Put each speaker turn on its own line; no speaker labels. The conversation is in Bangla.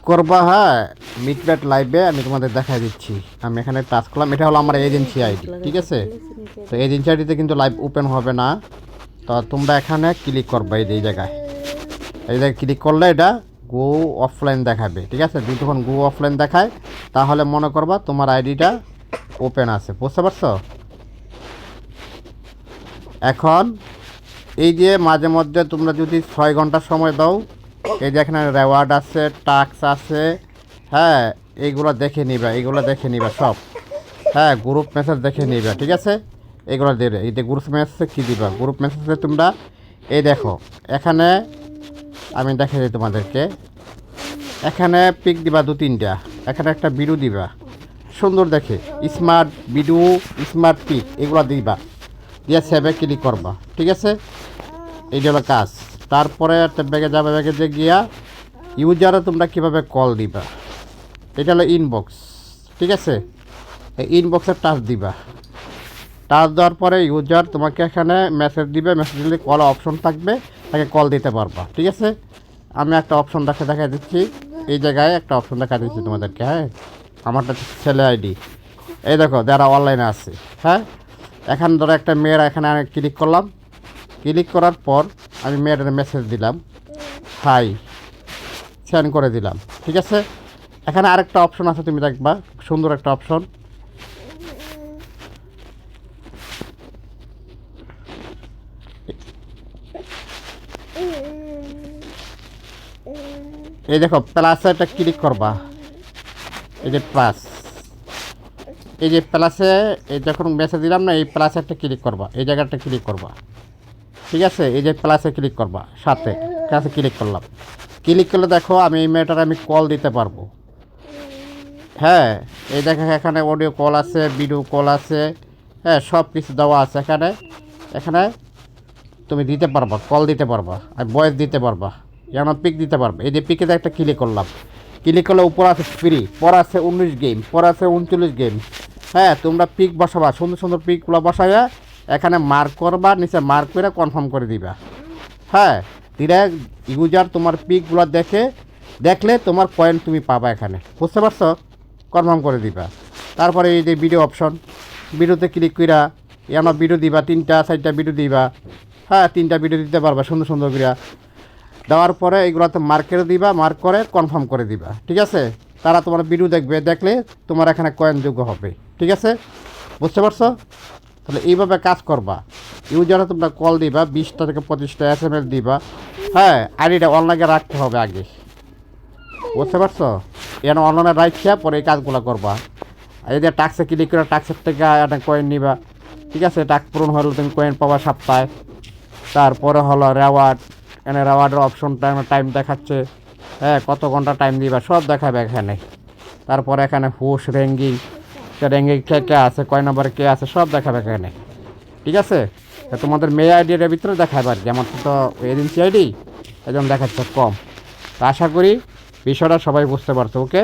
করবা, হ্যাঁ মিটব্যাট লাইভে আমি তোমাদের দেখাই দিচ্ছি। আমি এখানে টাচ করলাম, এটা হলো আমার এজেন্সি আইডি, ঠিক আছে। তো এজেন্সি আইডিতে কিন্তু লাইভ ওপেন হবে না। তো তোমরা এখানে ক্লিক করবা, এই জায়গায় ক্লিক করলে এটা গো অফলাইন দেখাবে, ঠিক আছে। যখন গো অফলাইন দেখায় তাহলে মনে করবা তোমার আইডিটা ওপেন আছে, বুঝতে পারছো। এখন এই যে মাঝে মধ্যে তোমরা যদি 6 ঘন্টা সময় দাও, এই যে এখানে রেওয়ার্ড আছে, টাস্ক আছে, হ্যাঁ এইগুলো দেখে নিবা সব। হ্যাঁ গ্রুপ মেসেজ দেখে নিবা, ঠিক আছে। এগুলো দেবে, এই যে গ্রুপ মেসেজে কী দিবা, গ্রুপ মেসেজে তোমরা এই দেখো এখানে আমি দেখে দিই তোমাদেরকে। এখানে পিক দিবা 2-3টা, এখানে একটা ভিডিও দিবা সুন্দর দেখে, স্মার্ট ভিডিও, স্মার্ট পিক, এগুলো দিবা, দিয়ে সেভে ক্লিক করবা, ঠিক আছে। এইটা হলো কাজ। তারপরে একটা ব্যাগে গিয়া ইউজারে তোমরা কীভাবে কল দিবা, এটা হলো ইনবক্স, ঠিক আছে। এই ইনবক্সে টাচ দিবা, টাচ দেওয়ার পরে ইউজার তোমাকে এখানে মেসেজ দিবে, মেসেজ দিলে কল অপশন থাকবে, তাকে কল দিতে পারবা, ঠিক আছে। আমি একটা অপশন দেখা দিচ্ছি, এই জায়গায় একটা অপশন দেখা দিচ্ছি তোমাদেরকে, হ্যাঁ আমারটা ছেলে আইডি, এই দেখো যারা অনলাইনে আছে, হ্যাঁ এখানে ধরো একটা মেয়ের এখানে আমি ক্লিক করলাম, ক্লিক করার পর আমি মেয়ের মেসেজ দিলাম, হাই সেন্ড করে দিলাম, ঠিক আছে। এখানে আরেকটা অপশন আছে, তুমি দেখবা সুন্দর একটা অপশন, এই দেখো প্লাসে একটা ক্লিক করবা, এই যে প্লাস, এই যে প্লাসে এই যখন মেসেজ দিলাম না, এই প্লাসে একটা ক্লিক করবা, এই জায়গাটা ক্লিক করবা, ঠিক আছে। এই যে প্লাসে ক্লিক করবা, সাথে প্লাসে ক্লিক করলাম, ক্লিক করলে দেখো আমি এই মেয়েটার আমি কল দিতে পারবো, হ্যাঁ এই দেখো এখানে অডিও কল আছে, ভিডিও কল আছে, হ্যাঁ সব কিছু দেওয়া আছে এখানে। এখানে তুমি দিতে পারবা, কল দিতে পারবা, আর ভয়েস দিতে পারবা, যেমন পিক দিতে পারবে। এই যে পিকে একটা ক্লিক করলাম, ক্লিক করলে উপর আছে ফ্রি, পর আছে 19 গেম, পর আছে 39 গেম, হ্যাঁ তোমরা পিক বসাবা, সুন্দর সুন্দর পিকগুলো বসাইয়া এখানে মার্ক করবা, নিচে মার্ক করে কনফার্ম করে দিবা, হ্যাঁ ডিরেক্ট ইউজার তোমার পিকগুলো দেখলে তোমার পয়েন্ট তুমি পাবা এখানে, বুঝতে পারছো। কনফার্ম করে দিবা। তারপরে এই যে ভিডিও অপশন, ভিডিওতে ক্লিক কইরা এমন ভিডিও দিবা, 3-4টা ভিডিও দিবা, হ্যাঁ 3টা ভিডিও দিতে পারবা সুন্দর সুন্দর করিয়া। দেওয়ার পরে এইগুলোতে মার্কের দিবা, মার্ক করে কনফার্ম করে দিবা, ঠিক আছে। তারা তোমার ভিডিও দেখলে তোমার এখানে কয়েনযোগ্য হবে, ঠিক আছে, বুঝতে পারছো। তাহলে এইভাবে কাজ করবা। ইউজারে তোমরা কল দিবা, 20টা থেকে 25টা SMS দিবা, হ্যাঁ আইডিটা অনলাইনে রাখতে হবে আগে, বুঝতে পারছো। এখানে অনলাইনে রাখিয়া পরে এই কাজগুলো করবা। আর এই যে টাক্সে ক্লিক করে টাক্সের থেকে একটা কয়েন নিবা, ঠিক আছে। টাক্স পূরণ হলে তুমি কয়েন পাবা সপ্তাহে। তারপরে হলো রেওয়ার্ড, এখানে রেওয়ার্ডের অপশনটা টাইম দেখাচ্ছে, হ্যাঁ কত ঘন্টা টাইম দিবা সব দেখাবে এখানে। তারপরে এখানে হুশ র্যাঙ্কিং কে আছে, কয় নম্বরে কে আছে সব দেখাবে এখানে, ঠিক আছে। তোমাদের মেয়ে আইডির ভিতরে দেখাবে আর কি, আমার তো এজেন্সি আইডি এই জন্য দেখাচ্ছে কম। তো আশা করি বিষয়টা সবাই বুঝতে পারছো, ওকে।